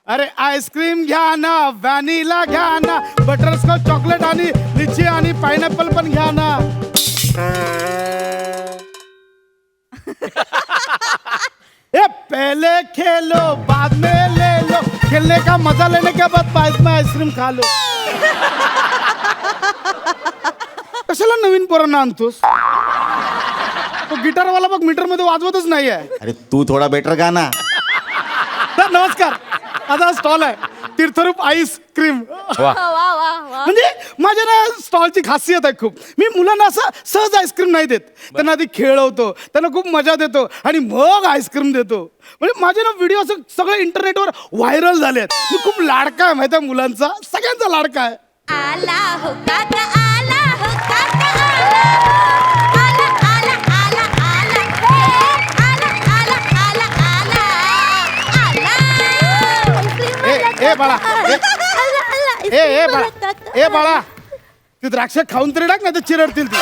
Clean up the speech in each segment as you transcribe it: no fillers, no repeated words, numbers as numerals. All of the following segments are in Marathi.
अरे आईस्क्रीम घ्या ना, व्हॅनिला घ्या ना, बटरस्कॉच चॉकलेट आणि लिची आणि पायनॅपल पण घ्या ना. ये पहले खेलो बाद में ले लो, खेलने का मजा लेने के बाद पाइप में आईस्क्रीम खा लो. कशाला नवीन पोरांना आणतोस? तो गिटारवाला बघ मीटर मध्ये वाजवतच नाहीये. अरे तू थोडा बेटर गा ना. तर नमस्कार, आता स्टॉल आहे तीर्थरूप आईस्क्रीम. वा वा वा. म्हणजे माझ्या ना स्टॉलची खासियत आहे खूप. मी मुलांना असं सहज आईस्क्रीम नाही देत, त्यांना आधी खेळवतो, त्यांना खूप मजा देतो आणि मग आईस्क्रीम देतो. म्हणजे माझे ना व्हिडिओ असं सगळे इंटरनेटवर व्हायरल झाले आहेत. मी खूप लाडका आहे माहिती आहे मुलांचा, सगळ्यांचा लाडका आहे. आला हो काका, आला हो काका, आला आला आला आला आला आला आला आला आला. ए बाळा, ए बाळा, ए बाळा, ती द्राक्ष खाऊन तरी टाक, नाही तर चिरडतील ती.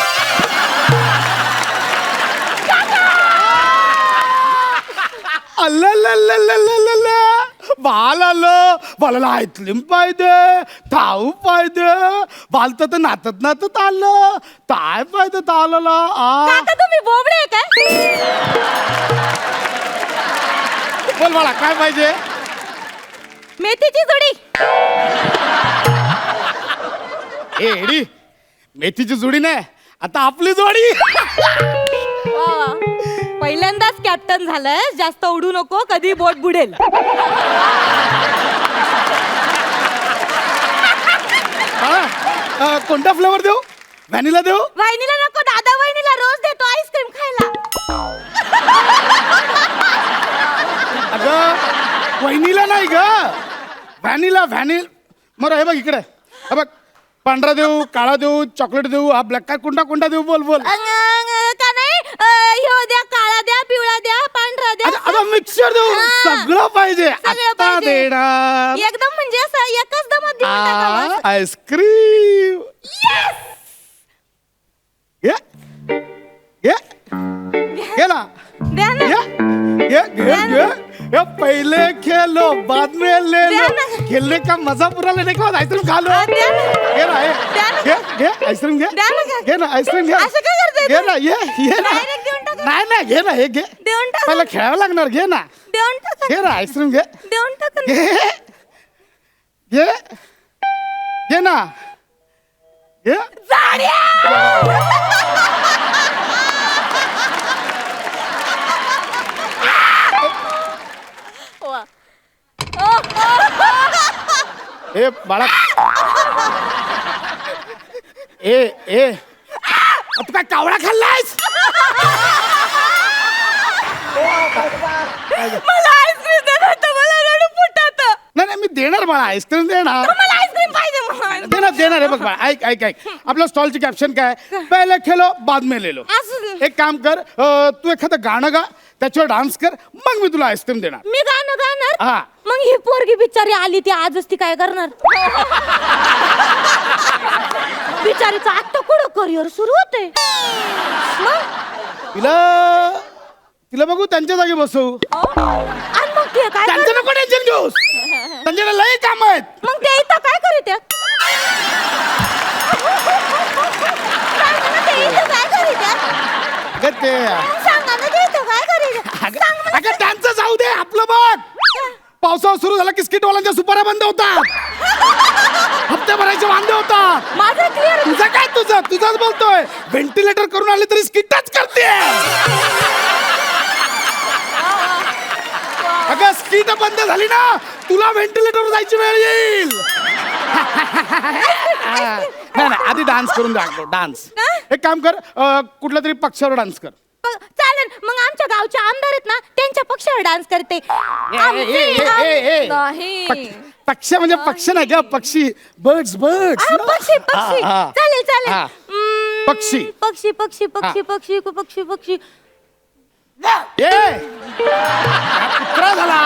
बाल आलं, बालाला आईस्क्रीम पाहिजे, खाऊ पाहिजे, बालत तर नातत नातत आलं, काय पाहिजे तालाला. काका तुम्ही बोबडे आहे काय? बोल बाळा काय पाहिजे? मेथीची जुडी. ए एडी, मेथीची जोडी नाही, आता आपली जोडी. वा वा. पहिल्यांदाच कॅप्टन झालंय, जास्त उडू नको, कधी बोट बुडेल. बाळा, कोणता फ्लेवर देऊ? व्हॅनिला देऊ? वहिनीला नको, दादा वहिनीला रोज देतो आईस्क्रीम खायला. अगं वहिनीला नाही ग, व्हॅनिला. मग हे बघ इकडे, हे बघ, पांढरा देऊ, काळा देऊ, चॉकलेट देऊ, हा ब्लॅक, काय कोणता कोणता देऊ? बोल बोल. का नाही, ह्यो द्या, काळा द्या, पिवळा द्या, पांढरा द्या. आता मिक्सर देऊ, सगळं पाहिजे. सगळं आता पाहिजे. देणार एकदम म्हणजे असं एकच दमात देऊन टाकावं. आईस्क्रीम. गेला द्या ना. ये पहले खेलो बाद में ले लो, द्या ना. खेलने का मजा पूरा लेने के बाद आइसक्रीम खा लो. द्या ना. घे ना, द्या ना. घे आईस्क्रीम घे. द्या ना. घे ना आईस्क्रीम घे. असं काय करताय घे ना, ये ना. Direct देऊन टाका. नाही घे ना, हे घे. देऊन टाका. पहिला खेळावं लागणार. घे ना, देऊन टाका. घे ना आईस्क्रीम घे. देऊन टाका. घे घे ना, घे. वा. ए बाळा, ए तू काय कावळा खाल्लायस? मला आईस्क्रीम दे ना, तर मला रडू फुटत. नाही मी देणार बाळा, आईस्क्रीम देणार. मला आईस्क्रीम पाहिजे मला. देणार हे बघ बाळा, ऐक आपल्या स्टॉलची कॅप्शन काय? पहिले खेलो बाद में ले लो. असं. एक काम कर, तू एखादं गाणं गा, त्याच्यावर डान्स कर, मग मी तुला आईस्क्रीम देणार. मी गाणं गाणार. हा. मग ही पोरगी बिचारी आली, ती आजच ती काय करणार? बिचारीचं आत्ता कुठं करिअर सुरू होते. मग तिला बघू त्यांच्या जागी बसवू. आणि मग ते काय त्यांचं नको टेन्शन घेऊस, त्यांच्याकडे लय काम आहेत. मग ते इथं काय करीत आहेत? ते इथं काय करीत आहेत? अगं ते सांगा ना, ते इथं काय करीत आहेत? सांग मला. अगं त्यांचं जाऊ दे, आपलं बघ. पावसाळा सुरू झाला की स्किटवाल्यांच्या सुपाऱ्या बंद होतात, हप्ते भरायचे वांदे होतात. माझं क्लिअर. तुझं काय, तुझंच बोलतोय. व्हेंटिलेटर करून आले तरी स्किटच करते. अगं स्किट बंद झाली ना, तुला व्हेंटिलेटरवर जायची वेळ येईल. नाही आधी डान्स करून दाखव. डान्स एक काम कर, कुठल्या तरी पक्षावर डान्स कर. चालेल. मग आमच्या गावचे आमदार आहेत ना, त्यांच्या पक्षावर डान्स करते. नाही. पक्ष म्हणजे पक्ष नाही का, पक्षी. बर्ड्स पक्षी. चालेल. हा. पक्षी. पक्षी. कुत्रा झाला.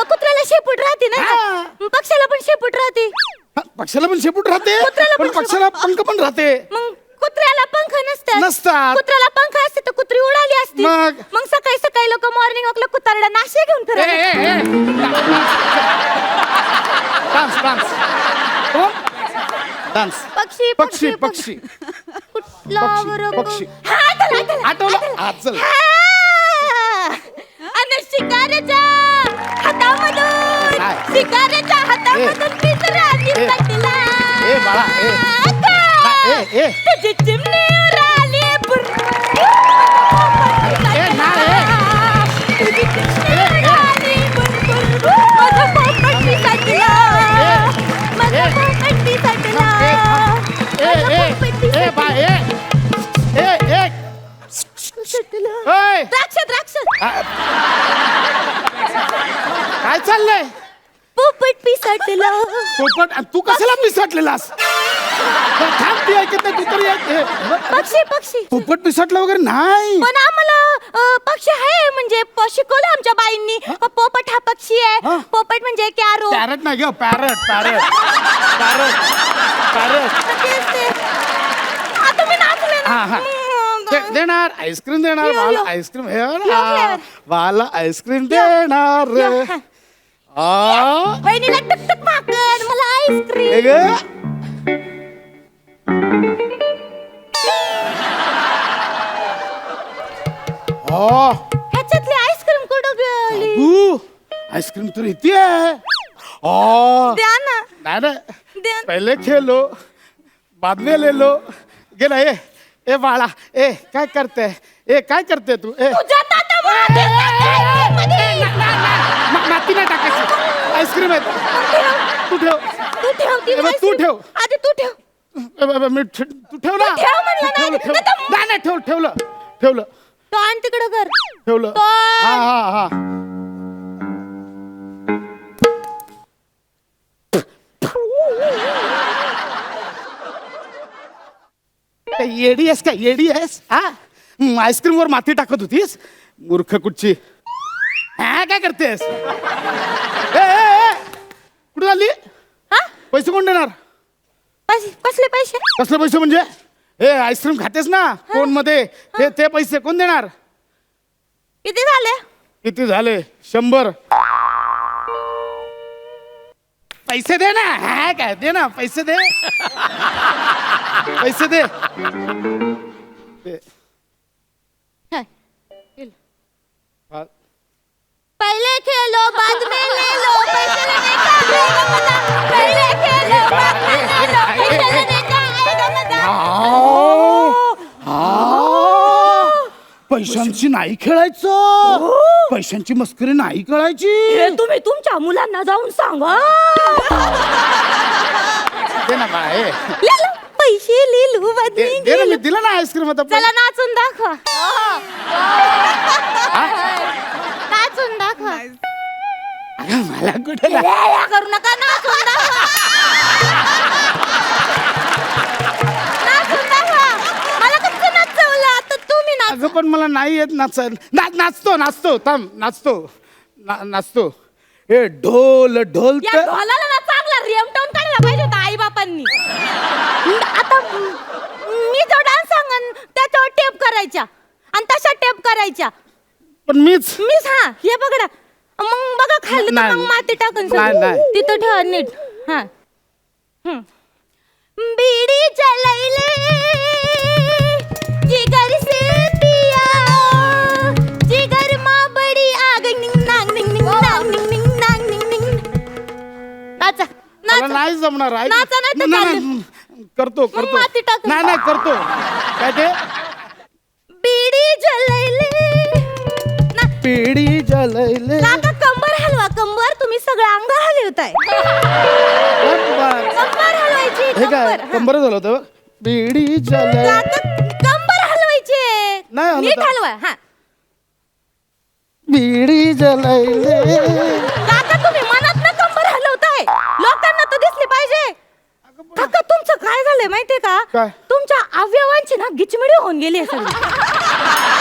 कुत्र्याला शेपूट राहते ना, हा. पक्षाला पण शेपूट राहते. पक्षाला पण शेपूट राहते, कुत्र्याला पण पण पक्षाला पंख पण राहते. मग कुत्र्याला पंख नसतात नसतात. कुत्र्याला पंख असते तर कुत्री उडाली असती मग सकाळी सकाळी लोक मॉर्निंग वॉकला कुत्र्याला नाश्ता घेऊन फिरायला डान्स डान्स डान्स पक्षी पक्षी पक्षी कुठला बरं पक्षी. हा, आठवलं, आठवलं हा चल आणि शिकाऱ्याच्या हातामधून काय? शिकाऱ्याच्या हातामधून पिंजरा दिसला ए बाळा ए तुझी चिमणी उडाली ए ना तुझी चिमणी उडाली माझा पोपट पिसाटला माझा पोपट पिसाटला ए बा ए ओय द्राक्ष द्राक्ष काय चाललंय पोपट पिसाटला पोपट आणि तू कशाला पिसटलेलास थांब ती ऐकत नाही तू तरी ऐक. पक्षी पक्षी पोपट पिसटला वगैरे नाही पण आम्हाला पक्षी आहे म्हणजे शिकवलं आमच्या बाईंनी पोपट हा पक्षी हा? आहे पोपट म्हणजे कॅरो पॅरट नाही ग पॅरट पॅरट पॅरट पॅरट आता मी नाचले हा हा देणार आईस्क्रीम देणार यो, मला यो. Ice cream flavor. मला आईस्क्रीम देणार बहिणीला टकटक माकड मला आईस्क्रीम हे ग. ह्याच्यातली आईस्क्रीम कुठं गेली तू आईस्क्रीम तर इथे आहे द्या ना नाही नाही द्या ना. पहिले खेलो बाद में ले लो गेला ए बाळा ए काय करते ए काय करते तू ए तुझ्या ताटामध्ये माती नाही टाकायची आईस्क्रीम आहे तू ठेव तू ठेव ती ए, बघ, तू ice cream. ठेव. आधी तू ठेव तू ठेव ना ठेव म्हणलं ना, ठेवलं नाही तर- नाही ठेवलं ठेवलं तो आण तिकडं कर ठेवलं तो हा हा हा काय येडी आहेस का येडी आहेस हा आईस्क्रीम वर माती टाकत होतीस मूर्ख कुठची हा काय करतेस कुठे झाली हा पैसे कोण देणार कसले पैसे कसले पैसे म्हणजे हे आईस्क्रीम खातेस ना फोन मध्ये ते पैसे कोण देणार किती झाले किती झाले 100 पैसे दे ना हा काय दे ना पैसे दे पैसे दे दे. हा. हा. पहले खेलो बाद में ले लो पैसे लेने का आएगा मजा पहले खेलो बाद में ले लो पैसे लेने का आएगा मजा पैशांची नाही खेळायचं पैशांची मस्करी नाही करायची हे तुम्ही तुमच्या मुलांना जाऊन सांगा दे ना बाळा, हे. ले लो पैसे लिलू दे बदली दे ना मी दिलं ना आईस्क्रीम आता चला नाचून दाखवा नाचून दाखवा अगं, मला कुठे ला- या करू नका नाचून दाखवा नाचून दाखवा मला कसं नाचवलं आता तुम्ही नाच अगं पण मला नाही येत नाचतो नाचतो थांब नाचतो हे ढोल ढोल या तर ढोलाला ना चांगला रिमटवून काढला पाहिजे होता आई बापांनी आता मी जो डान्स सांगन त्याच्यावर टेप करायच्या आणि तशा टेप करायच्या पण मीच मीच हा हे बघा मग बघा खाली तर नाही. मग माती टाकून नाही, नाही. तिथं ठेवा नीट हा बीड़ी जलैले जिगर से पिया जिगर मा बड़ी आग निंग नांग निंग निंग नांग निंग निंग नांग निंग निंग नाचा मला नाचा नाही जमणार ऐक. नाचा नाही तर नाही, चालेल. नाही, करतो करतो माती टाक. नाही करतो काय ते बीड़ी जलैले ना पिढी जलैले काका कंबर हलवा कंबर तुम्ही सगळं अंग हलवताय कंबर हलवायची हे काय कंबर हा. कंबर झालं होतं पिढी जलैले काका कंबर हलवायची नाही हलवत. नीट हलवा हा पिढी जलैले काका तुम्ही मनात ना कंबर हलवताय लोकांना तर दिसली पाहिजे काका तुमचं काय झालंय माहितीये का काय? तुमच्या अवयवांची ना गिचमिडी होऊन गेली आहे सगळी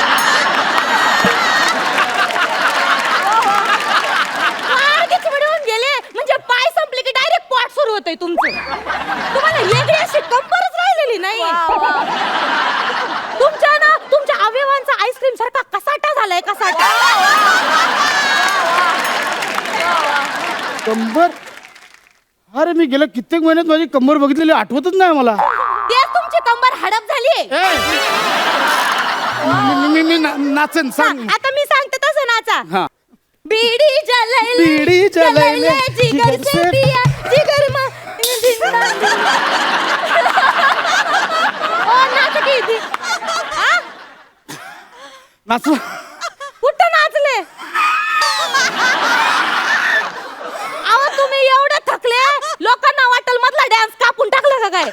फार गिचमिडी होऊन गेले म्हणजे पाय संपले की डायरेक्ट पॉट सुरू होतंय तुमचं तुम्हाला वेगळी अशी कंबरच राहिलेली नाही एका साठा. कंबर. अरे मी गेल्या कित्येक महिन्यात माझी कंबर बघितलेली आठवतच नाही मला. तेच तुमची कंबर हडप झाली. मी नाचेन सांग. आता मी सांगते तसं नाचा. हा. बीडी जलैले बीडी जलैले, जिगर से दिया जिगर मा ओ नाच की ती. हा? नाचू. कुठं नाचले? अहो तुम्ही एवढे थकले लोकांना वाटल मधला डान्स कापून टाकला का काय?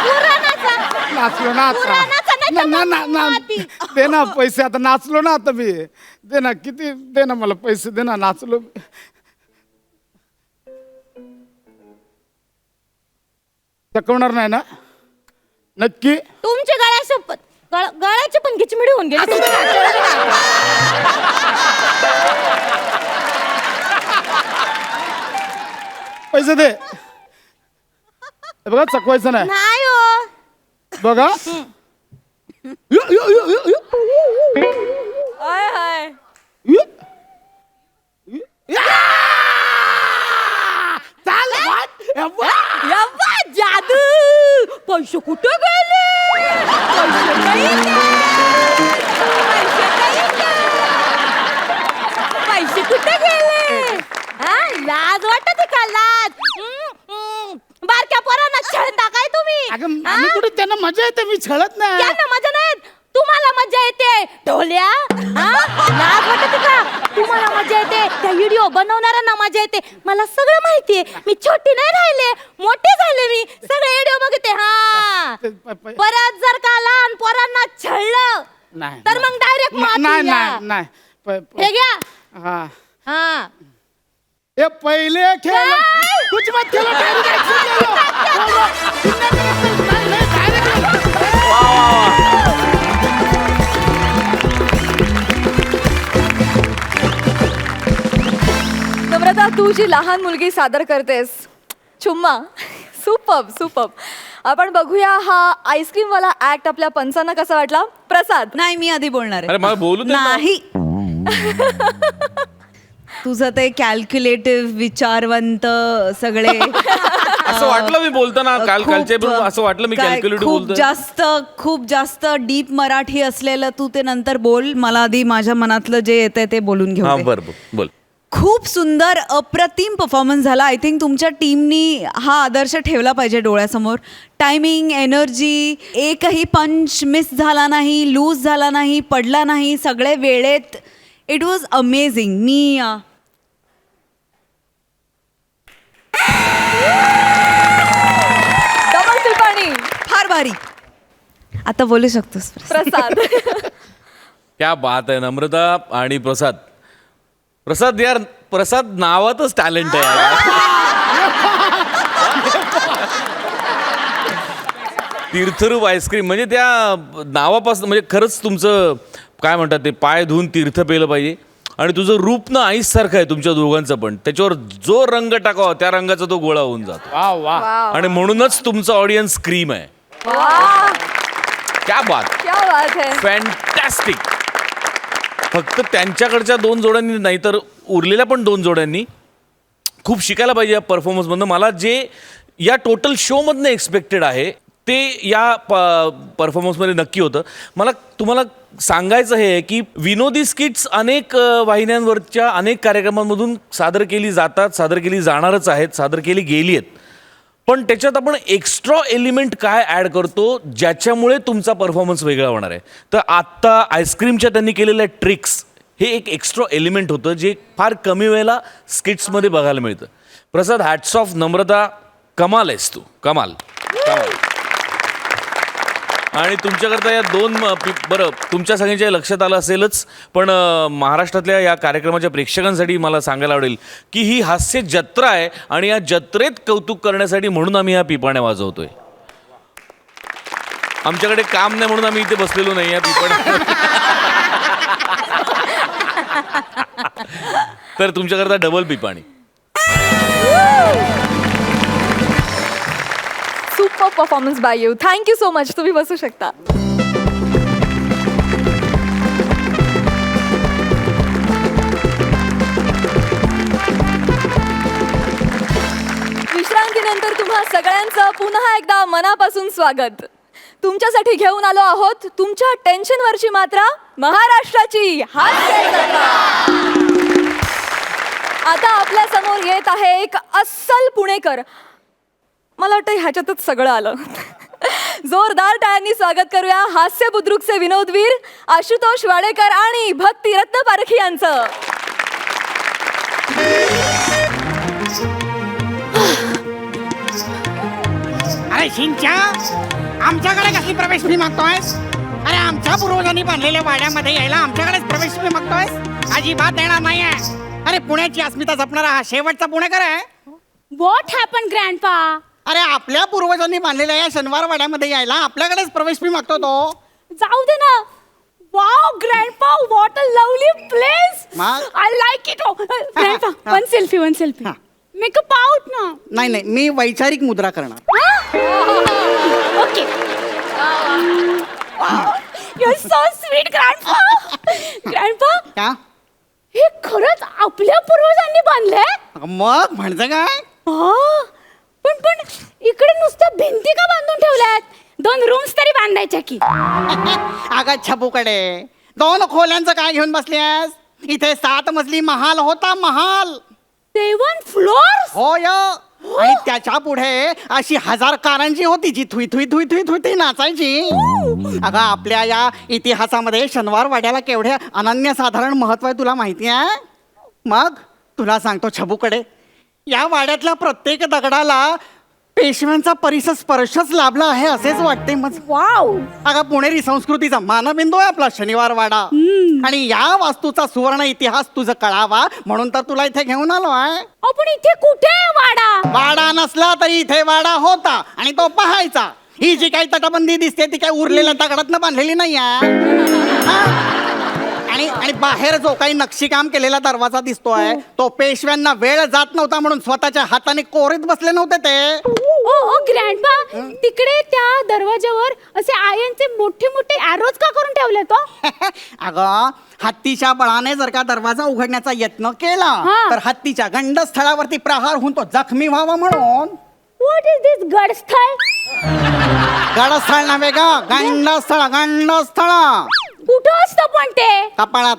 पुरा नाचा. नाचलो ना पुरा आता. नाचा, नाही तर ना ना मग ना माती. दे ना पैसे. आता नाचलो ना आता मी. दे ना किती. दे ना मला पैसे. दे ना नाचलो. चकवणार नाही ना नक्की. तुमच्या गळ्याची पण गिचमिडी होऊन गेली. पैसे दे. हे बघा चकवायचं नाही नाही हो. बघा. यो, यो, यो, यो, यो. हाय हाय. यो. यो. या! चाल, वाट. यव्वा, जादू. पैसे कुठे गेले? पैसे नाही गेले. पैसे कुठे गेले? हा, लाज वाटते का लाज? बारक्या पोरांना छळता काय तुम्ही? अगं हा? आम्ही कुठे त्यांना मजा येते. मी छळत नाही. त्यांना मजा नाही येत. तुम्हाला मजा येते ढोल्या. हा? लाज वाटते का? तुम्हाला मजा येते. त्या व्हिडिओ बनवणाऱ्यांना मजा येते. मला सगळं माहितीये. मी छोटी नाही राहिले, मोठे झाले. मी सगळे व्हिडिओ बघते. हा परत जर का लहान पोरांना छळलं नाही तर मग डायरेक्ट नाही नाही नाही हे घ्या. हा हा ये पहले खेल काय? कुछ मत खेलो डायरेक्ट नम्रता, तू जी लहान मुलगी सादर करतेस चुम्मा, सुपर्ब सुपर्ब. आपण बघूया हा आईस्क्रीम वाला ऍक्ट आपल्या पंचांना कसा वाटला. प्रसाद. नाही, मी आधी बोलणार अरे आहे. मला बोलू दे ना. नाही. तुझं ते कॅल्क्युलेटिव्ह विचारवंत सगळे असं वाटलं मी बोलताना कालच्या बरोबर असं वाटलं मी कॅल्क्युलेटिव्ह बोलतोय. खूप जास्त डीप मराठी असलेलं तू ते नंतर बोल. मला आधी माझ्या मनातलं जे येतंय ते बोलून हा घेऊ. बरोबर बोल. खूप सुंदर अप्रतिम परफॉर्मन्स झाला. आय थिंक तुमच्या टीमनी हा आदर्श ठेवला पाहिजे डोळ्यासमोर. टायमिंग, एनर्जी, एकही पंच मिस झाला नाही, लूज झाला नाही, पडला नाही, सगळे वेळेत. It was amazing. मी डबल टिपाणी. फार भारी. आता बोलू शकतोस प्रसाद. क्या बात आहे नम्रता आणि प्रसाद. प्रसाद यार, प्रसाद नावातच टॅलेंट आहे यार. तीर्थरूप आईस्क्रीम म्हणजे त्या नावापासून म्हणजे खरंच तुमचं काय म्हणतात ते पाय धुवून तीर्थ पेलं पाहिजे. आणि तुझं रूप ना आईस सारखं आहे तुमच्या दोघांचं पण. त्याच्यावर जो रंग टाकावा त्या रंगाचा तो गोळा होऊन जातो. वा वा. आणि म्हणूनच तुमचं ऑडियन्स क्रीम आहे. वाह, क्या बात. क्या बात है. फॅन्टॅस्टिक. फक्त त्यांच्याकडच्या 2 जोड्यांनी नाही तर उरलेल्या पण 2 जोड्यांनी खूप शिकायला पाहिजे या परफॉर्मन्समधनं. मला जे या टोटल शोमधनं एक्सपेक्टेड आहे ते या परफॉर्मन्समध्ये नक्की होतं. मला तुम्हाला सांगायचं हे की विनोदी स्किट्स अनेक वाहिन्यांवरच्या अनेक कार्यक्रमांमधून सादर केली जातात, सादर केली जाणारच आहेत, सादर केली गेली आहेत. पण त्याच्यात आपण एक्स्ट्रा एलिमेंट काय ॲड करतो ज्याच्यामुळे तुमचा परफॉर्मन्स वेगळा होणार आहे. तर आत्ता आईस्क्रीमच्या त्यांनी केलेल्या ट्रिक्स हे एक एक्स्ट्रा एलिमेंट होतं जे फार कमी वेळेला स्किट्समध्ये बघायला मिळतं. प्रसाद, हॅट्स ऑफ. नम्रता, कमाल आहेस तू. कमाल कमाल. आणि तुमच्याकरता या 2 बरं तुमच्या सगळ्यांच्या लक्षात आलं असेलच पण महाराष्ट्रातल्या या कार्यक्रमाच्या प्रेक्षकांसाठी मला सांगायला आवडेल की ही हास्य जत्रा आहे आणि या जत्रेत कौतुक करण्यासाठी म्हणून आम्ही ह्या पिपाण्या वाजवतोय. आमच्याकडे काम नाही म्हणून आम्ही इथे बसलेलो नाही या पिपाण्या. तर तुमच्याकरता डबल पिपाणी. Super performance by you. Thank you so much. तुम्ही बसू शकता. सगळ्यांचं पुन्हा एकदा मनापासून स्वागत. तुमच्यासाठी घेऊन आलो आहोत तुमच्या टेन्शनवरची मात्रा, महाराष्ट्राची हास्य जत्रा. आता आपल्या समोर येत आहे एक अस्सल पुणेकर. मला वाटतं ह्याच्यातच सगळं आलं. जोरदार टाळ्यांनी स्वागत करूया हास्य बुद्रुकचे विनोदवीर आशुतोष वाडेकर आणि भक्ती रत्न पारखी यांचं. अरे शिंच्या, आमच्याकडे कसली प्रवेश फी मागतोयस? अरे आमच्या पूर्वजांनी बांधलेल्या वाड्यामध्ये यायला आमच्याकडेच प्रवेश फी मागतोयस? अजिबात देणार नाहीये. अरे पुण्याची अस्मिता जपणारा हा शेवटचा पुणेकर आहे. What happen grandpa? अरे आपल्या पूर्वजांनी बांधलेल्या या शनिवार वाड्यामध्ये यायला आपल्याकडेच प्रवेश फी मागतो तो. जाऊ दे ना. Wow grandpa, what a lovely place. मग? I like it. ग्रँडपा, हा. One selfie. हा. मेकअप आउट ना. नाही मी वैचारिक मुद्रा करणार. Okay. You so sweet grandpa. Grandpa, का? हे खरंच आपल्या पूर्वजांनी बांधलंय? मग म्हणजे काय? पण इकडे नुसतं भिंती का बांधून ठेवल्यात? 2 रूम्स तरी बांधायच्या की. अगं छबूकडे 2 खोल्यांचं काय घेऊन बसलीस? इथे 7 मजली महाल होता, महाल. 7 फ्लोअर्स? होय. आणि त्याच्या पुढे अशी 1000 कारंजी होती जी Thuy Thuy Thuy Thuy Thuy नाचायची. अगं आपल्या या इतिहासामध्ये शनिवार वाड्याला केवढे अनन्यसाधारण महत्व आहे तुला माहिती आहे? मग तुला सांगतो छबूकडे, या वाड्यातल्या प्रत्येक दगडाला पेशव्यांचा परिसर स्पर्शच लाभला आहे असेच वाटते मग. वाव. अगं पुणेरी संस्कृतीचा मानबिंदू आहे आपला शनिवार वाडा. आणि या वास्तूचा सुवर्ण इतिहास तुझं कळावा म्हणून तर तुला इथे घेऊन आलो आहे. पण इथे कुठे आहे वाडा? वाडा नसला तरी इथे वाडा होता आणि तो पाहायचा. ही जी काही तटबंदी दिसते ती काही उरलेल्या दगडातनं बांधलेली नाही आहे. आणि बाहेर जो काही नक्षीकाम केलेला दरवाजा दिसतोय तो पेशव्यांना वेळ जात नव्हता म्हणून स्वतःच्या हाताने कोरीत बसले नव्हते ते. ओ ग्रँडपा, तिकडे त्या दरवाजावर असे आयनचे मोठे मोठे एरोज का करून ठेवले तो? अगं हत्तीच्या बळाने जर का दरवाजा उघडण्याचा यत्न केला तर हत्तीच्या गंडस्थळावरती प्रहार होऊन तो जखमी व्हावा म्हणून. व्हॉट इज दिस गडस्थळ? गडस्थळ नव्हे ग, गंडस्थळ. गंडस्थळ कुठं असतं पण ते? कपाळात.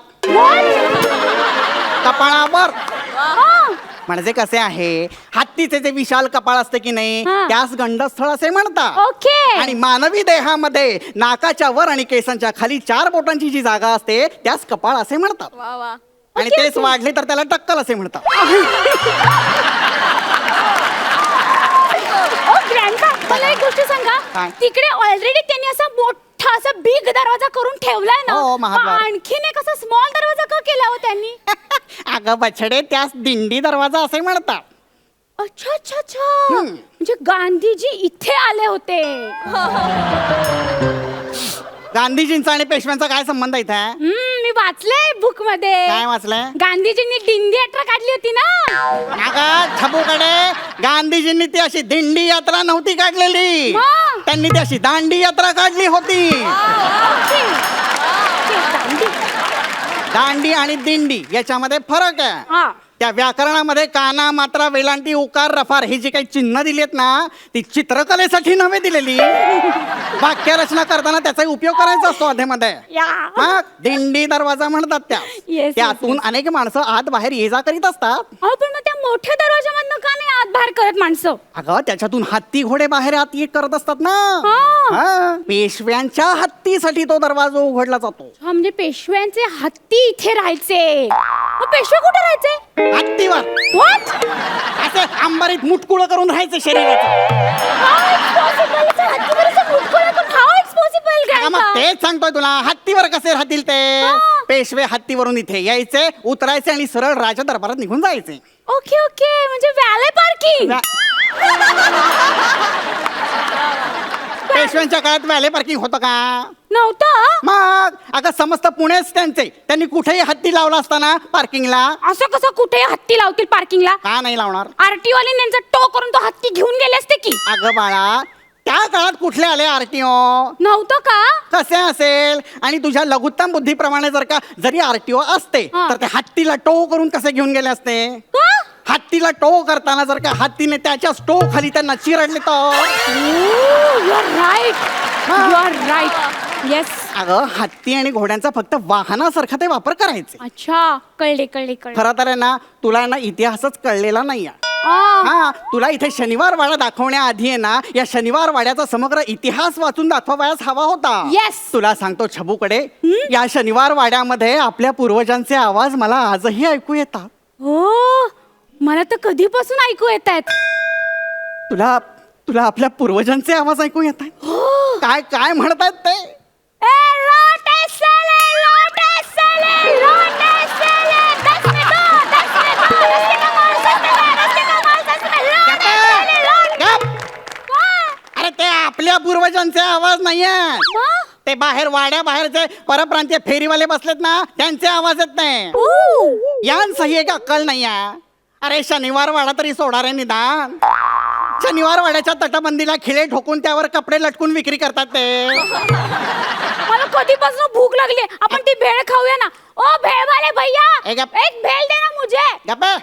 कपाळावर. म्हणजे कसे आहे, हत्तीचे जे विशाल कपाळ असते की नाही त्यास गंडस्थळ असे म्हणतात. ओके. आणि मानवी देहामध्ये नाकाच्या वर आणि केसांच्या खाली 4 बोटांची जी जागा असते त्यास कपाळ असे म्हणतात. वा वा. आणि तेच वाढले तर त्याला टक्कल असे म्हणतात. ग्रँडपा, मला एक गोष्ट सांगा. काय? तिकडे ऑलरेडी त्यांनी असा मोठा असा बिग दरवाजा करून ठेवलाय ना. हो, महाद्वार. मग आणखीन एक असा स्मॉल दरवाजा का केला हो त्यांनी? अगं बछडे, त्यास दिंडी दरवाजा असे म्हणतात. अच्छा अच्छा अच्छा. म्हणजे गांधीजी इथे आले होते. गांधीजींचा आणि पेशव्यांचा काय संबंध इथे? मी वाचलंय बुक मध्ये. काय वाचलंय? गांधीजींनी दिंडी यात्रा काढली होती ना. अगं छबूकडे, गांधीजींनी ती अशी दिंडी यात्रा नव्हती काढलेली, मग? त्यांनी ती अशी दांडी यात्रा काढली होती. ओके. दांडी आणि दिंडी याच्यामध्ये फरक आहे. हा. त्या व्याकरणामध्ये काना, मात्रा, वेलांटी, उकार, रफार ही जी काही चिन्ह दिली आहेत ना ती चित्रकलेसाठी नव्हे दिलेली. वाक्यरचना करताना त्याचा उपयोग करायचा असतो अध्येमध्ये. या. मग दिंडी दरवाजा म्हणतात त्या. Yes, त्यातून अनेक माणसं आत बाहेर ये जा करीत असतात. पण मग त्या मोठ्या दरवाजामधनं का नाही आत बाहेर करत माणसं? अगं त्याच्यातून हत्ती घोडे बाहेर आत ये करत असतात ना. हा. पेशव्यांच्या हत्तीसाठी तो दरवाजा उघडला जातो. म्हणजे पेशव्यांचे हत्ती इथे राहायचे. मग पेशवे कुठे राहायचे? हत्तीवर. What? असे अंबारीत मुटकुळ करून राहायचं शरीराचं. मग तेच सांगतोय तुला, हत्तीवर कसे राहतील ते. पेशवे हत्तीवरून इथे यायचे, उतरायचे आणि सरळ राजा दरबारात निघून जायचे. Okay okay. म्हणजे वॅले पार्किंग. पेशव्यांच्या काळात व्हॅले पार्किंग होतं का? नव्हतं. मग अगं समस्त पुणेच त्यांचे. त्यांनी कुठेही हत्ती लावला असताना पार्किंगला. असं कसं कुठे हत्ती लावतील पार्किंगला? का नाही लावणार? आरटीओ वाले त्यांचा टो करून तो हत्ती घेऊन गेले असते की. अगं बाळा, त्या काळात कुठले आले आरटीओ? नव्हतं का? कसे असेल? आणि तुझ्या लघुत्तम बुद्धीप्रमाणे जर का जरी आरटीओ असते तर ते हत्तीला टो करून कसे घेऊन गेले असते? का? हत्तीला टो करताना जर का हत्तीने त्याच्या स्टो खाली त्यांना चिरडले तर यू आर राईट येस. अगं हत्ती आणि घोड्यांचा फक्त वाहनासारखा ते वापर करायचे. अच्छा कळले कळले कळले. खरं तर आहे ना तुला ना इतिहासच कळलेला नाहीये. आ, हा तुला इथे शनिवार वाडा दाखवण्याआधी आहे ना या शनिवार वाड्याचा समग्र इतिहास वाचून दाखवायला हवा होता. Yes. तुला सांगतो छबूकडे या शनिवार वाड्यामध्ये आपल्या पूर्वजांचे आवाज मला आजही ऐकू येतात. हो मला तर कधीपासून ऐकू येत आहेत. तुला तुला आपल्या पूर्वजांचे आवाज ऐकू येत आहेत. काय काय म्हणतात ते? गप! अरे ते आपल्या पूर्वजांचे आवाज नाहीये. ते बाहेर वाड्या बाहेरचे परप्रांतीय फेरीवाले बसलेत ना त्यांचे आवाज येत नाही. यांसही एक अक्कल नाहीये. अरे शनिवार वाडा तरी सोडा रे निदान. शनिवार वाड्याच्या तटबंदीला खिळे ठोकून त्यावर कपडे लटकून विक्री करतात ते. मला कधीपासून भूक लागली. आपण ती भेळ खाऊया ना. ओ भेळवाले भैया ए गप. एक भेळ दे ना मुझे. गप्पे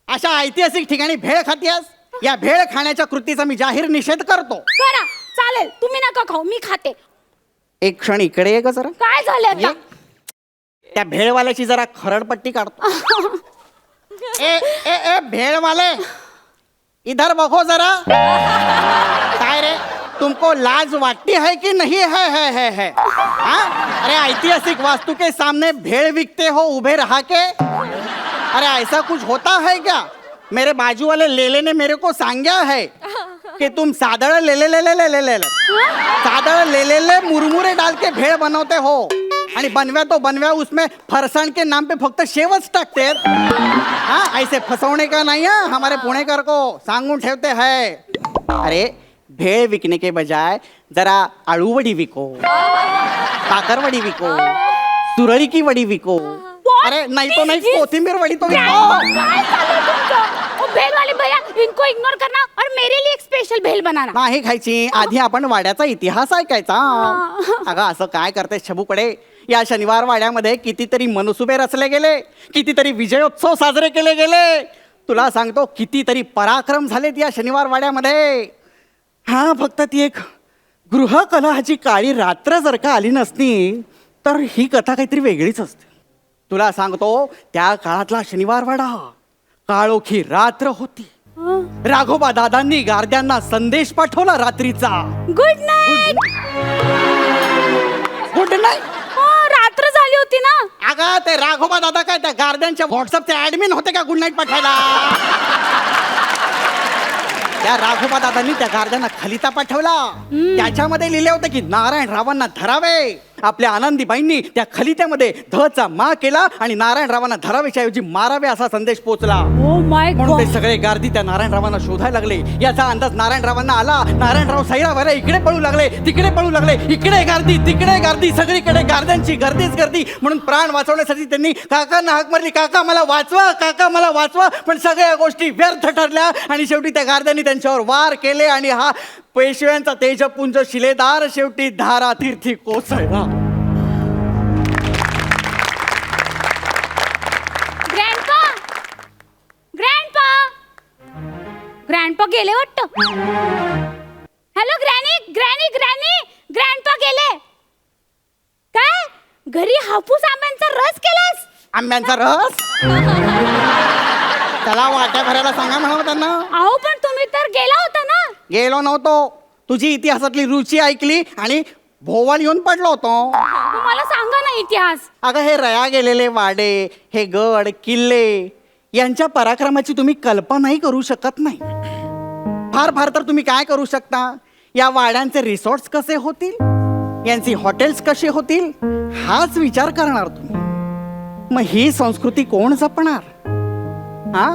अशा ऐतिहासिक ठिकाणी भेळ खातीयस. या भेळ खाण्याच्या कृतीचा मी जाहीर निषेध करतो. करा चालेल तुम्ही नका खाऊ मी खाते. एक क्षण इकडे ये ग जरा. काय झालं आता? त्या भेळवाल्याची जरा खरडपट्टी काढतो. ए ए ए भेळवाले इधर बघो जरा. काय रे तुमको लाज वाटती है कि नहीं है? हाँ? अरे ऐतिहासिक वास्तु के सामने भेड़ बिकते हो उभे रहा के. अरे ऐसा कुछ होता है क्या? मेरे बाजू वाले लेले ने मेरे को सांगा है कि तुम सादड़ ले सादड़ ले मुरमुरे डाल के भेड़ बनवते हो आणि बनव्या तो बनव्या उसमें फरसाण के नाम पे फक्त शेवच टाकते. हाँ ऐसे फसवणे का नहीं है हमारे पुणेकर को सांगून ठेवते हैं. अरे भेळ विकने के बजाय जरा आळूवडी विको, काकरवडी विको, सुरळी की वडी विको. अरे नहीं तो नहीं कोथिंबीर वडी तो विको. काय चालू तुमचं? ओ भेल वाले भैया इनको इग्नोर करना और मेरे लिए एक स्पेशल भेल बनाना. नाही खायची. आधी आपण वाड्याचा इतिहास ऐकायचा. अगं असं काय करते छबूकडे. या शनिवार वाड्यामध्ये कितीतरी मनसुबे रचले गेले, कितीतरी विजयोत्सव साजरे केले गेले. तुला सांगतो कितीतरी पराक्रम झालेत या शनिवार वाड्यामध्ये. हा फक्त ती एक गृहकलहाची काळी रात्र जर का आली नसती तर ही कथा काहीतरी वेगळीच असते. तुला सांगतो त्या काळातला शनिवार वाडा काळोखी रात्र होती. राघोबा दादांनी गारद्यांना संदेश पाठवला रात्रीचा. Good night. Good night. रात्र झाली होती ना. अगं ते राघोबा दादा काय त्या गार्डनच्या व्हॉट्सअपचे ऍडमिन होते का गुड नाईट पाठवायला? त्या राघोबा दादांनी त्या गार्डनला खलिता पाठवला. त्याच्यामध्ये लिहिले होते की नारायण रावांना धरावे. आपल्या आनंदीबाईंनी त्या खलित्यामध्ये धचा मा केला आणि नारायण रावांना धरावेच्या ऐवजी मारावे असा संदेश पोहोचला. ओ माय म्हणून ते गॉड. सगळे गार्दी त्या नारायणरावांना शोधायला लागले. याचा अंदाज नारायणरावांना आला. नारायणराव सैरावाला इकडे पळू लागले, तिकडे पळू लागले. इकडे गार्दी तिकडे गार्दी सगळीकडे गार्द्यांची गर्दीच गर्दी. म्हणून प्राण वाचवण्यासाठी त्यांनी काकांना हाक मारली, काका मला वाचवा, काका मला वाचवा. पण सगळ्या गोष्टी व्यर्थ ठरल्या आणि शेवटी त्या गार्द्यांनी त्यांच्यावर वार केले आणि हा पेशव्यांचा तेजपुंज शिलेदार शेवटी धारातीर्थी कोसळला. ग्रँडपा गेले वाटतं. Hello granny granny granny grandpa गेले. काय घरी हापूस आंब्यांचा रस केलास? आंब्यांचा रस त्याला वाट्या भरायला सांगा म्हणावं त्यांना. अहो पण तुम्ही तर गेला होता ना. गेलो नव्हतो. तुझी इतिहासातली रुची ऐकली आणि भोवळ येऊन पडलो होतो. मला सांगा ना इतिहास. अगं हे रया गेलेले वाडे, हे गड किल्ले यांच्या पराक्रमाची तुम्ही कल्पनाही करू शकत नाही. फार फार तर तुम्ही काय करू शकता, या वाड्यांचे रिसॉर्ट्स कसे होतील, यांची हॉटेल्स कशी होतील हाच विचार करणार तुम्ही. मग ही संस्कृती कोण जपणार? हा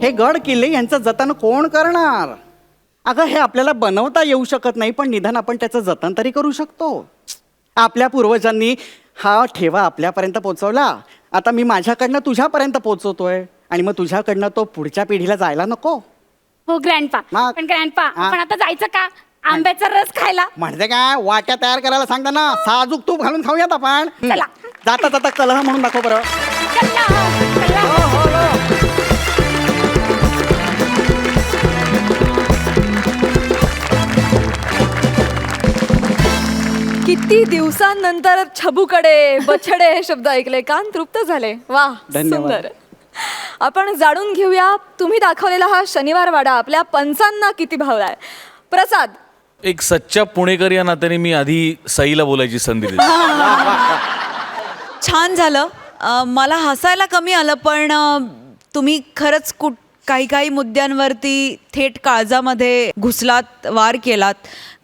हे गड किल्ले यांचं जतन कोण करणार? अगं हे आपल्याला बनवता येऊ शकत नाही, पण निदान आपण त्याचं जतन तरी करू शकतो. आपल्या पूर्वजांनी हा ठेवा आपल्यापर्यंत पोचवला. आता मी माझ्याकडनं तुझ्यापर्यंत पोचवतोय आणि मग तुझ्याकडनं तो पुढच्या पिढीला जायला नको. हो ग्रँडपा. मग? पण ग्रँडपा हा? आपण आता जायचं का आंब्याचा रस खायला? म्हणजे काय वाट्या तयार करायला सांगता ना, साजूक तूप घालून खाऊयात आपण. चला. जाता जाता कलह म्हणून दाखव बरं. चला, चला. हो, हो, हो. किती दिवसांनंतर छबूकडे बछडे हे शब्द ऐकले, कान तृप्त झाले. वा, धन्यवाद. सुंदर. आपण जाणून घेऊया तुम्ही दाखवलेला हा शनिवार वाडा आपल्या पंचांना किती भावलाय. प्रसाद, एक सच्चा पुणेकर या नात्याने मी आधी सईला बोलायची संधी दिली. छान झालं. मला हसायला कमी आलं, पण तुम्ही खरंच काही काही मुद्द्यांवरती थेट काळजामध्ये घुसलात, वार केलात.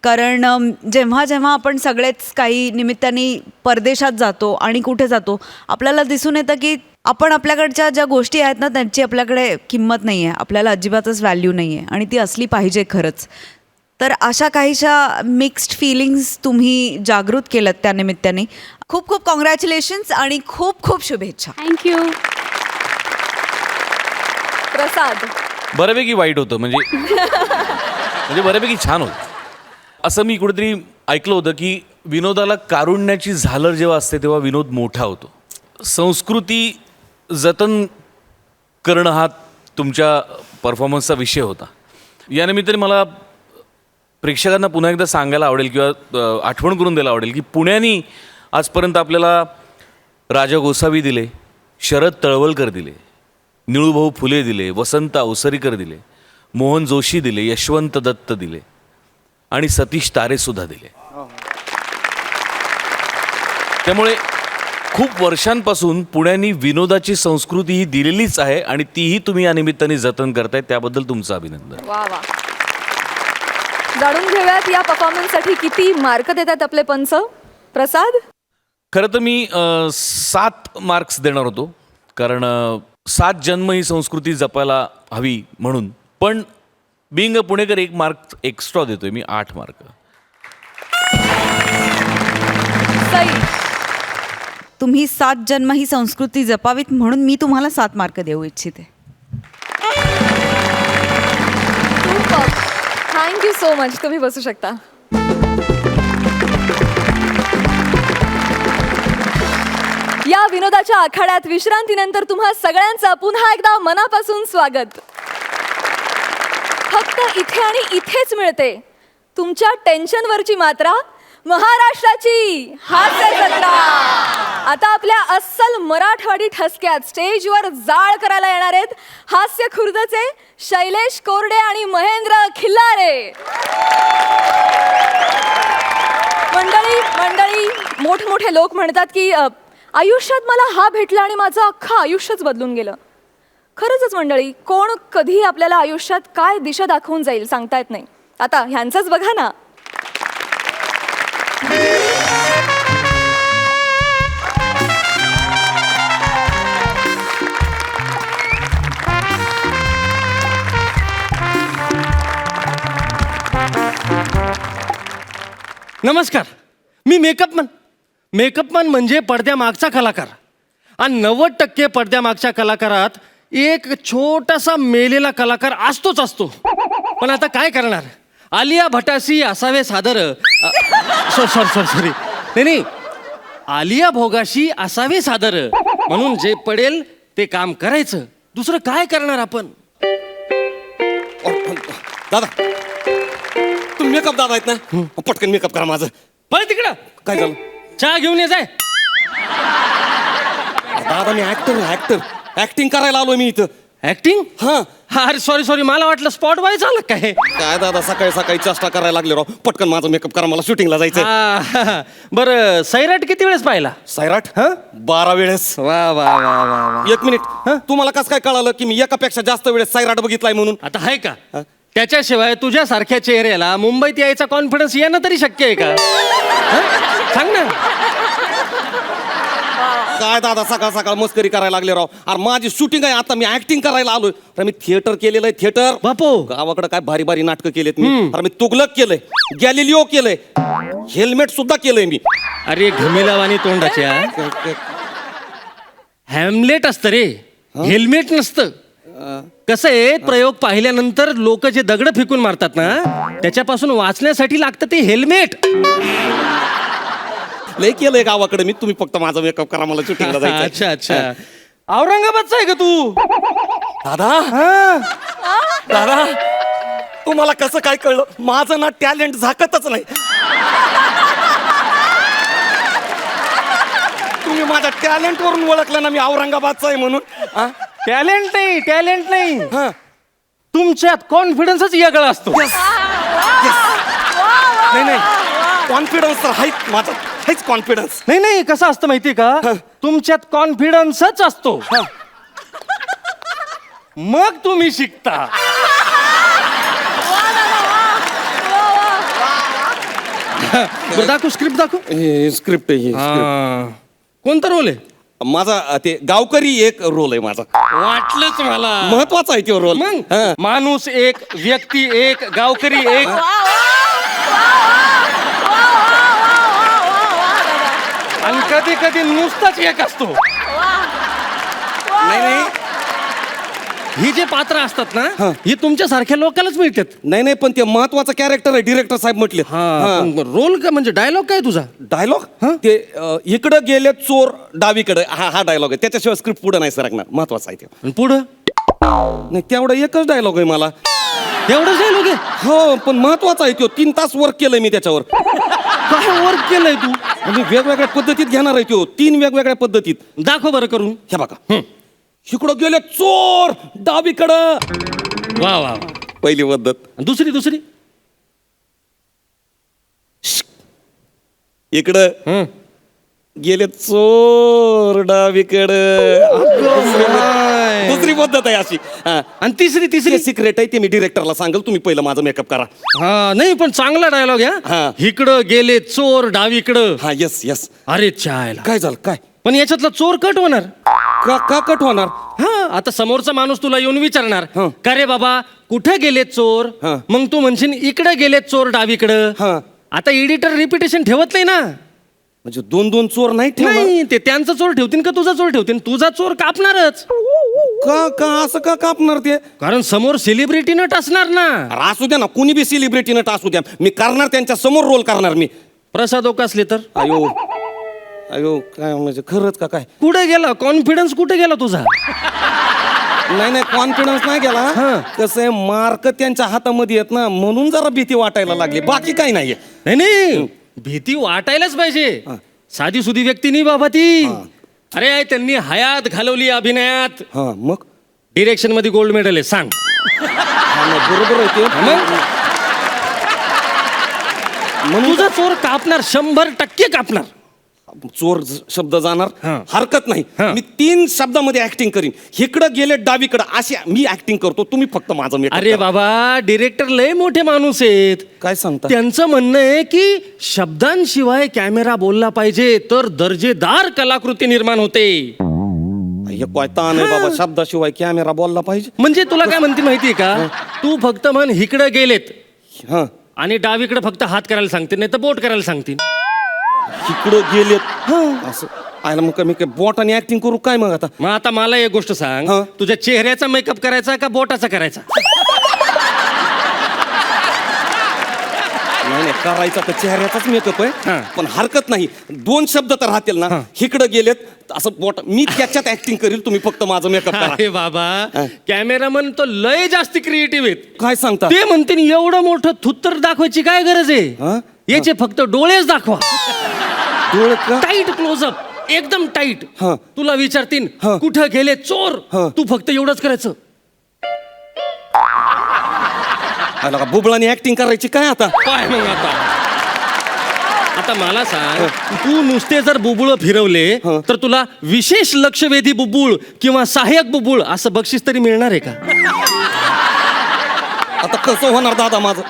कारण जेव्हा जेव्हा आपण सगळेच काही निमित्ताने परदेशात जातो आणि कुठे जातो, आपल्याला दिसून येतं की आपण आपल्याकडच्या ज्या गोष्टी आहेत ना त्यांची आपल्याकडे किंमत नाही आहे, आपल्याला अजिबातच व्हॅल्यू नाही आहे आणि ती असली पाहिजे खरंच. तर अशा काहीशा मिक्स्ड फिलिंग्स तुम्ही जागृत केलं त्या निमित्ताने. खूप खूप कॉंग्रॅच्युलेशन्स आणि खूप खूप शुभेच्छा. थँक्यू. प्रसाद, बऱ्यापैकी वाईट होतं म्हणजे बऱ्यापैकी छान होतं. असं मी कुठेतरी ऐकलं होतं की विनोदाला कारुण्याची झालर जेव्हा असते तेव्हा विनोद मोठा होतो. संस्कृती जतन करणं हा तुमच्या परफॉर्मन्सचा विषय होता. या निमित्ताने मला प्रेक्षकांना पुन्हा एकदा सांगायला आवडेल किंवा आठवण करून द्यायला आवडेल की पुण्यानी आजपर्यंत आपल्याला राजा गोसावी दिले, शरद तळवलकर दिले, निळूभाऊ फुले दिले, वसंत अवसरीकर दिले, मोहन जोशी दिले, यशवंत दत्त दिले आणि सतीश तारेसुद्धा दिले. त्यामुळे खूप वर्षांपासून पुण्यानी विनोदाची संस्कृती ही दिलेलीच आहे आणि तीही तुम्ही या निमित्ताने जतन करताय, त्याबद्दल तुमचं अभिनंदन. वा वा. जाणून घेऊयात या परफॉर्मन्ससाठी किती मार्क देतात आपले पंच. प्रसाद, खरं तर मी 7 मार्क्स देणार होतो, कारण 7 जन्म ही संस्कृती जपायला हवी म्हणून. पण being a Punekar 1 mark extra देतोय मी, 8 मार्क. सई, तुम्ही 7 जन्म ही संस्कृती जपावीत म्हणून मी तुम्हाला 7 मार्क देऊ इच्छिते. Thank you so much. तुम्ही बसू शकता. या विनोदाच्या आखाड्यात विश्रांतीनंतर तुम्हा सगळ्यांचं पुन्हा एकदा मनापासून स्वागत. फक्त इथे आणि इथेच मिळते तुमच्या टेन्शनवरची मात्रा, महाराष्ट्राची हास्य जत्रा. आता आपल्या अस्सल मराठवाडी ठसक्यात स्टेजवर जाळ करायला येणार आहेत हास्य खुर्दचे शैलेश कोरडे आणि महेंद्र खिल्लारे. मंडळी, मोठमोठे लोक म्हणतात की आयुष्यात मला हा भेटला आणि माझं अख्खं आयुष्यच बदलून गेलं. खरंच मंडळी, कोण कधी आपल्याला आयुष्यात काय दिशा दाखवून जाईल सांगता येत नाही. आता ह्यांचंच बघा ना. नमस्कार, मी मेकअपमन म्हणजे पडद्यामागचा कलाकार. आणि 90% पडद्यामागच्या कलाकारात एक छोटासा मेलेला कलाकार असतो. पण आता काय करणार, आलिया भटाशी असावे सादर. सॉरी नाही, आलिया भोगाशी असावे सादर. म्हणून जे पडेल ते काम करायचं, दुसरं काय करणार आपण. दादा, तुम्ही मेकअप दादा आहेत ना, पटकन मेकअप करा माझं. पळ तिकडं. काय झालं चहा घेऊन ये जाय. दादा? मी ऍक्टर ऍक्टिंग करायला आलोय मी इथं. ऍक्टिंग? हा. अरे सॉरी, मला वाटलं स्पॉट बॉय झालं काय. काय दादा, सकाळी चेष्टा करायला लागले राव. पटकन माझं मेकअप करा, मला शूटिंगला जायचं. बरं, सैराट किती वेळेस पाहिला? सैराट हा? 12 वेळेस. वा. 1 मिनिट, तुम्हाला कसं काय कळालं की मी एकापेक्षा जास्त वेळेस सैराट बघितलाय म्हणून? आता आहे का? त्याच्याशिवाय तुझ्यासारख्या चेहऱ्याला मुंबईत यायचा कॉन्फिडन्स येणं तरी शक्य आहे का? सांग ना. काय दादा, सकाळ मस्करी करायला लागले राव. अरे माझी शूटिंग आहे आता, मी ऍक्टिंग करायला आलोय. अरे मी थिएटर केलेलं आहे, थिएटर. बापू. गावाकडे काय भारी नाटकं केलेत मी. अरे मी तुगलक केलंय, गॅलिलिओ केलंय, हेल्मेट सुद्धा केलंय मी. अरे घमेलावानी तोंडाच्या, हॅमलेट असतं रे, हेल्मेट नसतं. कसं आहे, प्रयोग पाहिल्यानंतर लोक जे दगड फेकून मारतात ना, त्याच्यापासून वाचण्यासाठी लागतं ते हेल्मेट. लय केलंय गावाकडे मी. तुम्ही फक्त माझा मेकअप करा, मला शूटिंगला जायचं. अच्छा. औरंगाबादचा आहे का तू? दादा, तुम्हाला कसं काय कळलं? माझं ना टॅलेंट झाकतच नाही. माझ्या टॅलेंट वरून ओळखलं ना मी औरंगाबादचा आहे म्हणून हा? टॅलेंट नाही हा. तुमच्यात कॉन्फिडन्सच वेगळा असतो. नाही कॉन्फिडन्स तर हाच माझा हाच कॉन्फिडन्स. नाही कसं असतं माहितीये का, तुमच्यात कॉन्फिडन्सच असतो, मग तुम्ही शिकता. बरं, दाखव स्क्रिप्ट दाखव. स्क्रिप्ट आहे कोणता रोल आहे? माझा ते गावकरी एक रोल आहे माझा. वाटलंच मला. महत्वाचा आहे तो रोल. मग माणूस एक, व्यक्ती एक, गावकरी एक. आणि कधी कधी नुसताच एक असतो. नाही ही जे पात्र असतात ना, ही तुमच्या सारख्या लोकांनाच मिळतात. नाही पण ते महत्वाचं कॅरेक्टर आहे. डिरेक्टर साहेब म्हटले रोल का म्हणजे डायलॉग काय तुझा? डायलॉग ते इकडं गेले चोर डावीकडे हा डायलॉग आहे. त्याच्याशिवाय स्क्रिप्ट पुढे नाही सरकणार. महत्वाचा आहे ते. आणि पुढं नाही तेवढा एकच डायलॉग आहे मला. एवढंच डायलॉग आहे? हो पण महत्वाचा आहे तो. 3 तास वर्क केलंय मी त्याच्यावर. काय वर्क केलंय तू? आणि वेगवेगळ्या पद्धतीत घेणार आहे तो. 3 वेगवेगळ्या पद्धतीत. दाखव बरं करून. हे बघा इकडं गेले चोर डावीकडं. वा वा. पहिली पद्धत. दुसरी इकडं गेले चोर डावीकडं. दुसरी पद्धत आहे अशी. आणि तिसरी सिक्रेट आहे ते मी डिरेक्टरला सांगेल. तुम्ही पहिलं माझा मेकअप करा. हा नाही पण चांगला डायलॉग हा. या. इकडं गेले चोर डावीकडं. हा येस. अरे चायला. काय झालं काय पण याच्यातला चोर कट होणार. का कट होणार? हा आता समोरचा माणूस तुला येऊन विचारणार, हं. का रे बाबा कुठे गेले चोर? हं. मग तू म्हणशील इकडे गेले चोर डावीकडं. हं. आता एडिटर रिपिटेशन ठेवत नाही ना. म्हणजे 2 चोर नाही ठेवणार? नाही ते त्यांचा चोर ठेवतील का तुझा चोर ठेवतील? तुझा चोर कापणारच. का असं का कापणार ते? कारण समोर सेलिब्रिटी नट असणार ना. अरे असू द्या ना. कुणी बी सेलिब्रिटी नट असू द्या. मी करणार त्यांच्या समोर रोल करणार मी. प्रसाद ओक असले तर? अयो काय म्हणजे खरंच का काय? कुठे गेला कॉन्फिडन्स? कुठे गेला तुझा? नाही कॉन्फिडन्स नाही गेला. कसं आहे मार्क त्यांच्या हातामध्ये येत ना म्हणून जरा भीती वाटायला लागली. बाकी काही नाहीये. नाही भीती वाटायलाच पाहिजे. साधी सुधी व्यक्ती नाही बाबा ती. अरे त्यांनी हयात घालवली अभिनयात. हा मग डिरेक्शन मध्ये गोल्ड मेडल आहे. सांग. बरोबर आहे ते. मग तुझा चोर कापणार 100% कापणार. चोर शब्द जाणार हरकत नाही. हा. मी 3 शब्दामध्ये ऍक्टिंग करीन. इकडं गेले डावीकडं अशी मी ऍक्टिंग करतो. तुम्ही फक्त माझं मेकअप अरे करा. बाबा डिरेक्टर लय मोठे माणूस आहेत. काय सांगता? त्यांचं म्हणणं आहे की शब्दांशिवाय कॅमेरा बोलला पाहिजे तर दर्जेदार कलाकृती निर्माण होते. हे काय ताण आहे बाबा. शब्दाशिवाय कॅमेरा बोलला पाहिजे. म्हणजे तुला काय म्हणते माहितीये का, तू फक्त म्हण इकडे गेलेत हा आणि डावीकडे फक्त हात करायला सांगतील, नाही तर बोट करायला सांगतील. इकडं गेलेत असं आयला मग मी काय बोटाने ऍक्टिंग करू काय मग आता? मग आता मला एक गोष्ट सांग, हा. तुझ्या चेहऱ्याचा मेकअप करायचा का बोटाचा करायचा? नाही करायचा तर चेहऱ्याचाच मेकअप हा. आहे. पण हरकत नाही. 2 शब्द तर राहतील ना. इकडं गेलेत असं बोट मी त्याच्यात ऍक्टिंग करील. तुम्ही फक्त माझं मेकअप करा. अरे बाबा कॅमेरामन तो लय जास्त क्रिएटिव्ह आहेत. काय सांगता? ते म्हणतील एवढं मोठं थुत्तर दाखवायची काय गरज आहे? हा? याचे फक्त डोळेच दाखवा. डोळे का? टाईट क्लोजअप एकदम टाईट. हा. तुला विचारतील हा. कुठं गेले चोर, हा. तू फक्त एवढंच करायचं. आयला का बुबळाने ऍक्टिंग करायची काय आता? काय मग आता मला सांग, तू नुसते जर बुबुळ फिरवले तर तुला विशेष लक्षवेधी बुबुळ किंवा सहाय्यक बुबुळ असं बक्षीस तरी मिळणार आहे का? आता कसं होणार दादा माझं?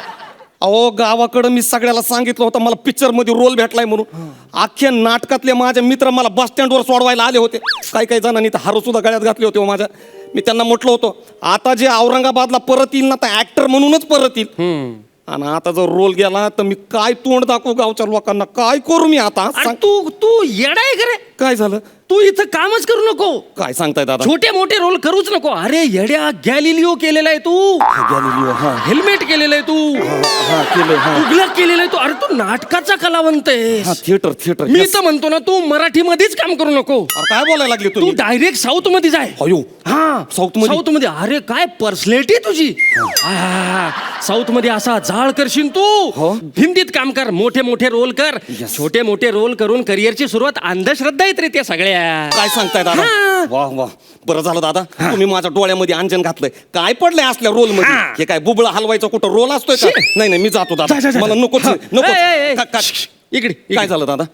अहो गावाकडं मी सगळ्याला सांगितलं होतं मला पिक्चर मध्ये रोल भेटलाय म्हणून. अख्ख्या नाटकातले माझे मित्र मला बस स्टँडवर सोडवायला आले होते. काही जणांनी तर हारू सुद्धा गळ्यात घातले होते माझ्या. मी त्यांना म्हटलं होतं आता जे औरंगाबादला परत येईल ना तर ऍक्टर म्हणूनच परत येईल. आणि आता जर रोल गेला तर मी काय तोंड दाखवू गावच्या लोकांना? काय करू मी आता? अरे तू येडाय करे. काय झालं? तू इथं कामच करू नको. काय सांगताय दादा? छोटे मोठे रोल करूच नको. अरे येड्या गॅलिलिओ केलेला आहे तू. गॅलिलिओ, हा. हेल्मेट केलेलं आहे तू. हा केलंय, हा. तुगलक केलेलं आहे तू. अरे तू नाटकाचा कलावंत आहेस. हा, थिएटर मी yes. तर म्हणतो ना तू मराठीमध्येच काम करू नको. अरे काय बोलायला लागले तू तुम्ही? डायरेक्ट साऊथ मध्ये जाय. अयो हा साऊथ मध्ये? अरे काय पर्सनॅलिटी तुझी. साऊथ मध्ये असा जाळ करशील तू. हो. हिंदीत काम कर, मोठे मोठे रोल कर. छोटे मोठे रोल करून करिअरची सुरुवात अंधश्रद्धा आहेत रे त्या सगळ्या. काय सांगताय दादा वा वा बरं झालं दादा तुम्ही माझ्या डोळ्यामध्ये अंजन घातलंय. काय पडलंय असल्या रोल मध्ये हे काय बुबळा हलवायचा कुठं रोल असतोय का? नाही नाही मी जातो दादा मला नकोच नको. ए, ए, इकडे काय झालं दादा?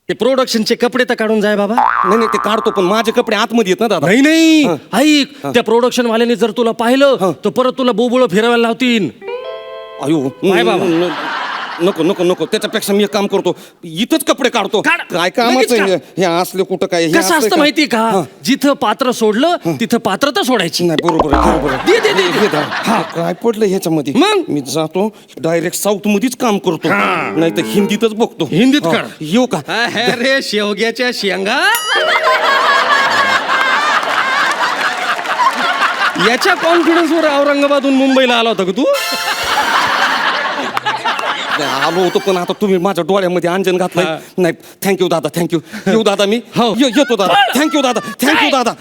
ते प्रोडक्शनचे कपडे तर काढून जाय बाबा. नाही नाही ते काढतो पण माझे कपडे आतमध्ये येत ना दादा. नाही नाही ऐक त्या प्रोडक्शन वाल्याने जर तुला पाहिलं तर परत तुला बोबुळ फिरवायला लावतील. अयो नाही बाबा. नको नको नको त्याच्यापेक्षा मी एक काम करतो इथंच कपडे काढतो. काढ. काय लगेच कामाचं काढ. आहे? हे असले कुठं काय हे कसं असलंय असतं का? माहिती का जिथं पात्र सोडलं तिथं पात्रता सोडायची. नाही बरोबर आहे बरोबर आहे. दे, दे, दे, दे. हे दादा, काय पडलं ह्याच्यामध्ये मग? मी जातो डायरेक्ट साऊथ मध्येच काम करतो नाही तर हिंदीतच बघतो. हिंदीत हा, काढ. येऊ का? अरे शेवग्याच्या शेंगा याच्या कॉन्फिडन्सवर औरंगाबादहून मुंबईला आला होता का तू? नाही, आलो होतो पण आता तुम्ही माझ्या डोळ्यामध्ये अंजन घातलंय. हा. नाही थँक्यू दादा थँक्यू. येऊ दादा मी हो. येतो दादा. थँक्यू दादा थँक्यू दादा.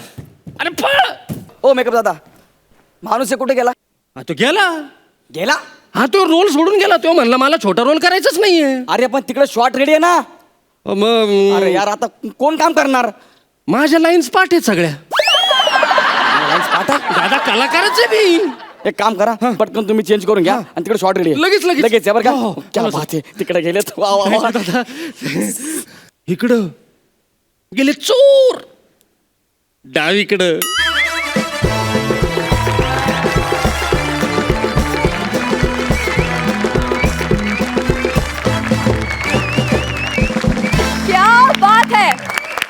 अरे पळ. ओ मेकअप दादा माणूस हे कुठे गेला? हा, तो गेला. गेला? हा तो रोल सोडून गेला. तो म्हणला मला छोटा रोल करायचाच नाहीये. अरे पण तिकडे शॉट रेडी आहे ना. मग अरे यार आता कोण काम करणार? माझ्या लाईन्स पाठ आहेत सगळ्या. दादा कलाकारच आहे मी. एक काम करा पटकन तुम्ही चेंज करून घ्या आणि तिकडे शॉट रेडी लगेच, लगेच. लगेच या बरं हो, हो. का? क्या बात आहे. तिकडे गेलेत वा वा वा. दादा इकडं गेले चोर डावीकडं.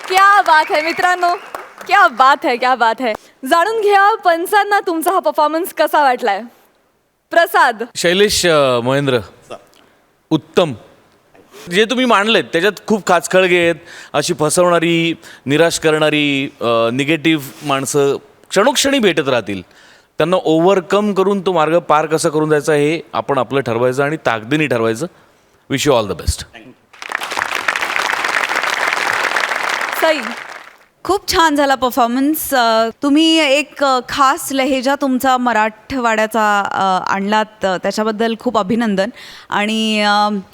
क्या बात है मित्रांनो, क्या बात है क्या बात है. जाणून घ्या पंचांना तुमचा हा परफॉर्मन्स कसा वाटलाय. प्रसाद. शैलेश महेंद्र उत्तम. जे तुम्ही मांडलेत त्याच्यात खूप खाचखळगे आहेत. अशी फसवणारी निराश करणारी निगेटिव्ह माणसं क्षणोक्षणी भेटत राहतील. त्यांना ओव्हरकम करून तो मार्ग पार कसा करून जायचा हे आपण आपलं ठरवायचं आणि ताकदीने ठरवायचं. Wish you all the best. Sai. खूप छान झाला परफॉर्मन्स. तुम्ही एक खास लहेजा तुमचा मराठवाड्याचा आणलात त्याच्याबद्दल खूप अभिनंदन. आणि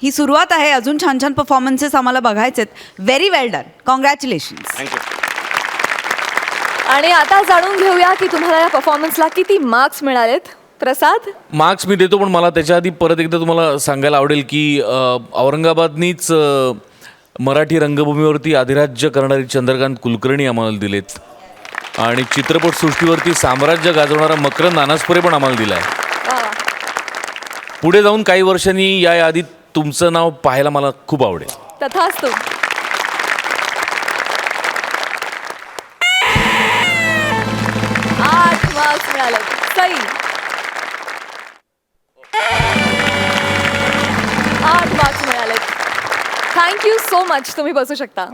ही सुरुवात आहे. अजून छान छान परफॉर्मन्सेस आम्हाला बघायचेत. व्हेरी वेल डन. कॉंग्रॅच्युलेशन्स. आणि आता जाणून घेऊया की तुम्हाला या परफॉर्मन्सला किती मार्क्स मिळालेत. प्रसाद. मार्क्स मी देतो पण मला त्याच्या आधी परत एकदा तुम्हाला सांगायला आवडेल की औरंगाबादनीच मराठी रंगभूमीवरती अधिराज्य करणारी चंद्रकांत कुलकर्णी आम्हाला दिलेत आणि चित्रपटसृष्टीवरती साम्राज्य गाजवणारा मकरंद अनासपुरे पण आम्हाला दिला आहे. पुढे जाऊन काही वर्षांनी या यादीत तुमचं नाव पाहायला मला खूप आवडेल. तथास्तु. आठ मार्क्स मिळाले. सई. 8 मार्क्स मिळाले. Thank you so much. तुम्ही बसू शकता.